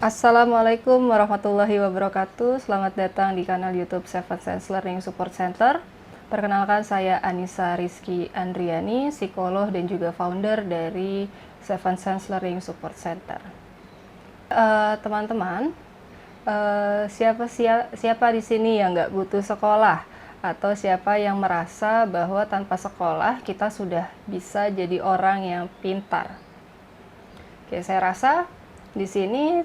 Assalamualaikum warahmatullahi wabarakatuh. Selamat datang di kanal YouTube Seven Sense Learning Support Center. Perkenalkan, saya Anissa Rizky Andriani, psikolog dan juga founder dari Seven Sense Learning Support Center. Teman-teman, siapa di sini yang nggak butuh sekolah? Atau siapa yang merasa bahwa tanpa sekolah kita sudah bisa jadi orang yang pintar? Oke, saya rasa di sini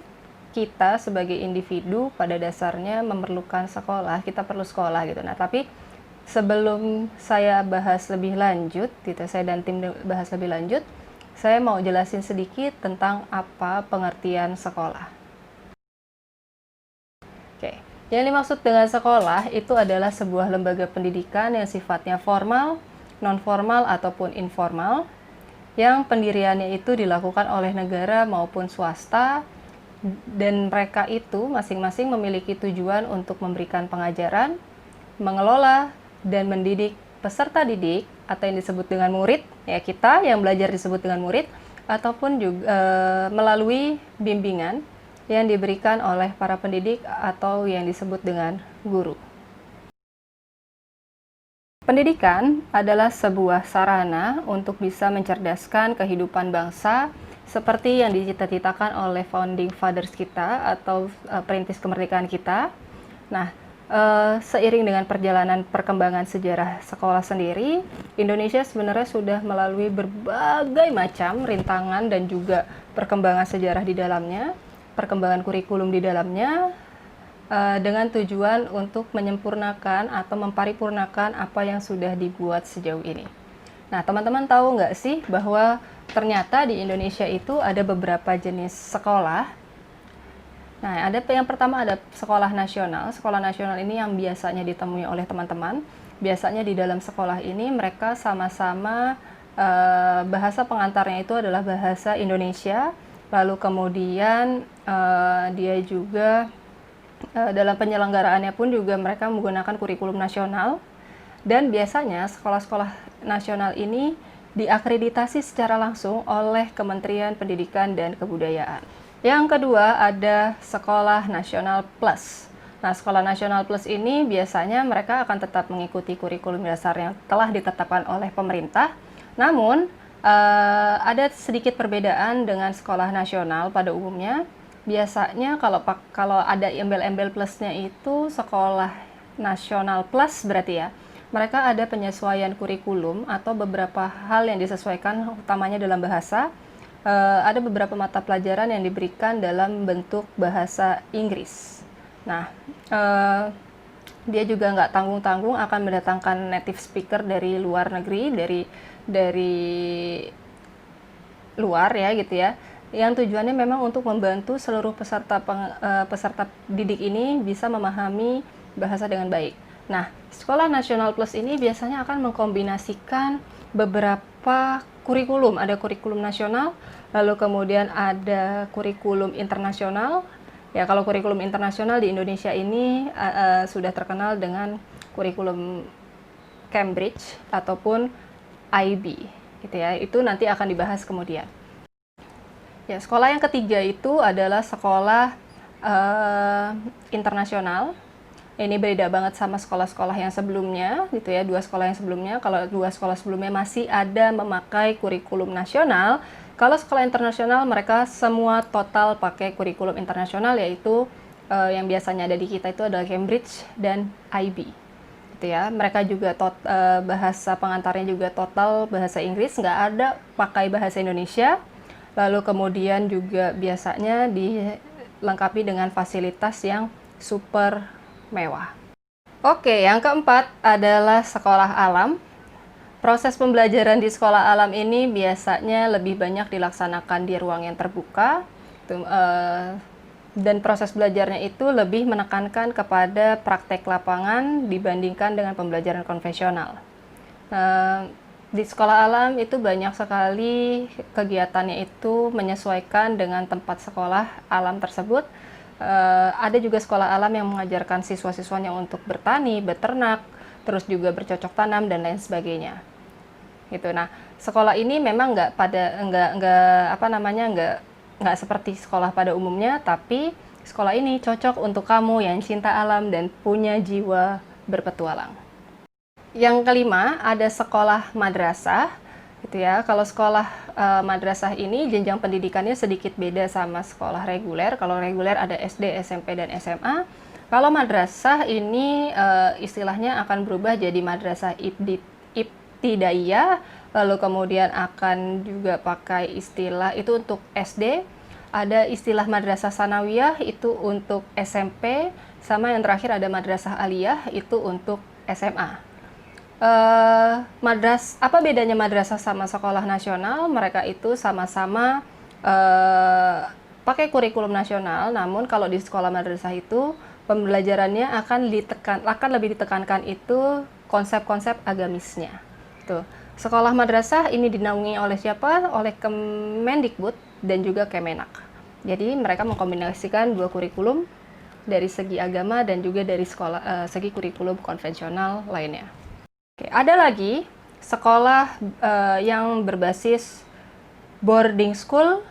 kita sebagai individu pada dasarnya memerlukan sekolah, kita perlu sekolah gitu. Nah, tapi sebelum saya bahas lebih lanjut, gitu, saya dan tim bahas lebih lanjut, saya mau jelasin sedikit tentang apa pengertian sekolah. Oke, yang dimaksud dengan sekolah itu adalah sebuah lembaga pendidikan yang sifatnya formal, non-formal ataupun informal, yang pendiriannya itu dilakukan oleh negara maupun swasta, dan mereka itu masing-masing memiliki tujuan untuk memberikan pengajaran, mengelola, dan mendidik peserta didik atau yang disebut dengan murid, ya kita yang belajar disebut dengan murid, ataupun juga melalui bimbingan yang diberikan oleh para pendidik atau yang disebut dengan guru. Pendidikan adalah sebuah sarana untuk bisa mencerdaskan kehidupan bangsa seperti yang dicita-citakan oleh founding fathers kita atau perintis kemerdekaan kita. Nah, seiring dengan perjalanan perkembangan sejarah sekolah sendiri, Indonesia sebenarnya sudah melalui berbagai macam rintangan dan juga perkembangan sejarah di dalamnya, perkembangan kurikulum di dalamnya, dengan tujuan untuk menyempurnakan atau memparipurnakan apa yang sudah dibuat sejauh ini. Nah, teman-teman tahu nggak sih bahwa ternyata di Indonesia itu ada beberapa jenis sekolah. Nah, yang pertama ada sekolah nasional. Sekolah nasional ini yang biasanya ditemui oleh teman-teman. Biasanya di dalam sekolah ini mereka sama-sama bahasa pengantarnya itu adalah bahasa Indonesia. Lalu kemudian dia juga dalam penyelenggaraannya pun juga mereka menggunakan kurikulum nasional. Dan biasanya sekolah-sekolah nasional ini diakreditasi secara langsung oleh Kementerian Pendidikan dan Kebudayaan. Yang kedua ada Sekolah Nasional Plus. Nah, Sekolah Nasional Plus ini biasanya mereka akan tetap mengikuti kurikulum dasar yang telah ditetapkan oleh pemerintah. Namun, ada sedikit perbedaan dengan sekolah nasional pada umumnya. Biasanya kalau ada embel-embel plusnya itu sekolah nasional plus berarti ya, mereka ada penyesuaian kurikulum atau beberapa hal yang disesuaikan utamanya dalam bahasa. Ada beberapa mata pelajaran yang diberikan dalam bentuk bahasa Inggris. Nah, dia juga nggak tanggung-tanggung akan mendatangkan native speaker dari luar negeri, dari luar ya gitu ya, yang tujuannya memang untuk membantu seluruh peserta didik ini bisa memahami bahasa dengan baik. Nah, Sekolah Nasional Plus ini biasanya akan mengkombinasikan beberapa kurikulum. Ada kurikulum nasional, lalu kemudian ada kurikulum internasional. Ya, kalau kurikulum internasional di Indonesia ini sudah terkenal dengan kurikulum Cambridge ataupun IB, gitu ya. Itu nanti akan dibahas kemudian. Ya, sekolah yang ketiga itu adalah sekolah internasional. Ini beda banget sama sekolah-sekolah yang sebelumnya, gitu ya. Dua sekolah yang sebelumnya, kalau dua sekolah sebelumnya masih ada memakai kurikulum nasional. Kalau sekolah internasional mereka semua total pakai kurikulum internasional, yaitu yang biasanya ada di kita itu adalah Cambridge dan IB. Gitu ya. Mereka juga bahasa pengantarnya juga total bahasa Inggris, nggak ada pakai bahasa Indonesia. Lalu kemudian juga biasanya dilengkapi dengan fasilitas yang super mewah. Oke, yang keempat adalah sekolah alam. Proses pembelajaran di sekolah alam ini biasanya lebih banyak dilaksanakan di ruang yang terbuka. Dan proses belajarnya itu lebih menekankan kepada praktek lapangan dibandingkan dengan pembelajaran konvensional. Di sekolah alam itu banyak sekali kegiatannya itu menyesuaikan dengan tempat sekolah alam tersebut. Ada juga sekolah alam yang mengajarkan siswa-siswanya untuk bertani, beternak, terus juga bercocok tanam dan lain sebagainya. Gitu. Nah, sekolah ini memang nggak nggak seperti sekolah pada umumnya, tapi sekolah ini cocok untuk kamu yang cinta alam dan punya jiwa berpetualang. Yang kelima, ada sekolah madrasah, gitu ya. Kalau sekolah madrasah ini jenjang pendidikannya sedikit beda sama sekolah reguler. Kalau reguler ada SD, SMP, dan SMA. Kalau madrasah ini istilahnya akan berubah jadi madrasah ibtidaiyah, lalu kemudian akan juga pakai istilah itu untuk SD. Ada istilah madrasah sanawiyah itu untuk SMP, sama yang terakhir ada madrasah aliyah itu untuk SMA. Apa bedanya madrasah sama sekolah nasional? Mereka itu sama-sama pakai kurikulum nasional, namun kalau di sekolah madrasah itu pembelajarannya akan lebih ditekankan itu konsep-konsep agamisnya. Tuh. Sekolah madrasah ini dinaungi oleh siapa? Oleh Kemendikbud dan juga Kemenak. Jadi mereka mengkombinasikan dua kurikulum dari segi agama dan juga dari segi kurikulum konvensional lainnya. Oke, ada lagi sekolah yang berbasis boarding school,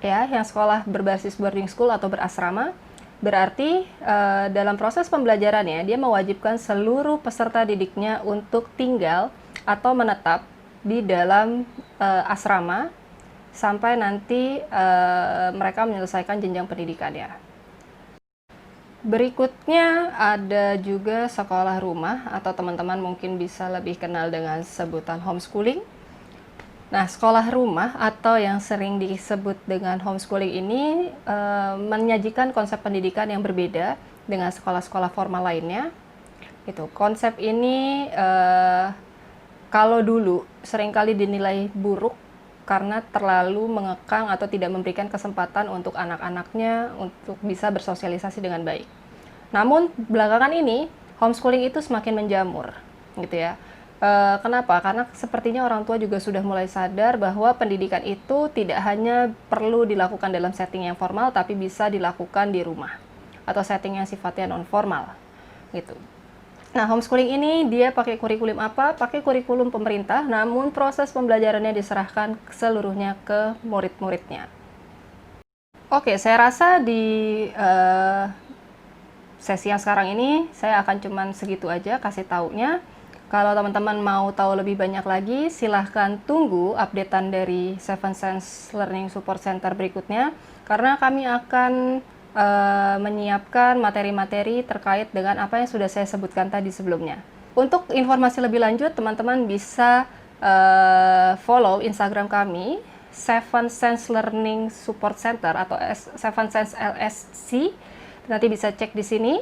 ya, yang sekolah berbasis boarding school atau berasrama. Berarti dalam proses pembelajarannya dia mewajibkan seluruh peserta didiknya untuk tinggal atau menetap di dalam asrama sampai nanti mereka menyelesaikan jenjang pendidikannya. Berikutnya ada juga sekolah rumah atau teman-teman mungkin bisa lebih kenal dengan sebutan homeschooling. Nah, sekolah rumah atau yang sering disebut dengan homeschooling ini menyajikan konsep pendidikan yang berbeda dengan sekolah-sekolah formal lainnya. Itu konsep ini kalau dulu seringkali dinilai buruk karena terlalu mengekang atau tidak memberikan kesempatan untuk anak-anaknya untuk bisa bersosialisasi dengan baik. Namun belakangan ini homeschooling itu semakin menjamur, gitu ya. Kenapa? Karena sepertinya orang tua juga sudah mulai sadar bahwa pendidikan itu tidak hanya perlu dilakukan dalam setting yang formal, tapi bisa dilakukan di rumah atau setting yang sifatnya non formal, gitu. Nah, homeschooling ini dia pakai kurikulum apa? Pakai kurikulum pemerintah, namun proses pembelajarannya diserahkan seluruhnya ke murid-muridnya. Oke, saya rasa di sesi yang sekarang ini saya akan cuman segitu aja kasih taunya. Kalau teman-teman mau tahu lebih banyak lagi, silahkan tunggu updatean dari Seven Sense Learning Support Center berikutnya, karena kami akan menyiapkan materi-materi terkait dengan apa yang sudah saya sebutkan tadi sebelumnya. Untuk informasi lebih lanjut, teman-teman bisa follow Instagram kami, Seven Sense Learning Support Center atau Seven Sense LSC. Nanti bisa cek di sini.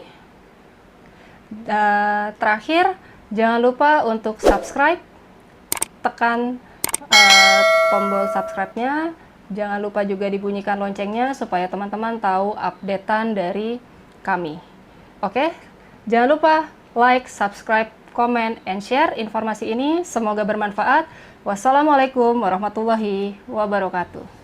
Terakhir, jangan lupa untuk subscribe, tekan tombol subscribe-nya. Jangan lupa juga dibunyikan loncengnya supaya teman-teman tahu updatean dari kami. Oke, jangan lupa like, subscribe, comment, and share informasi ini. Semoga bermanfaat. Wassalamualaikum warahmatullahi wabarakatuh.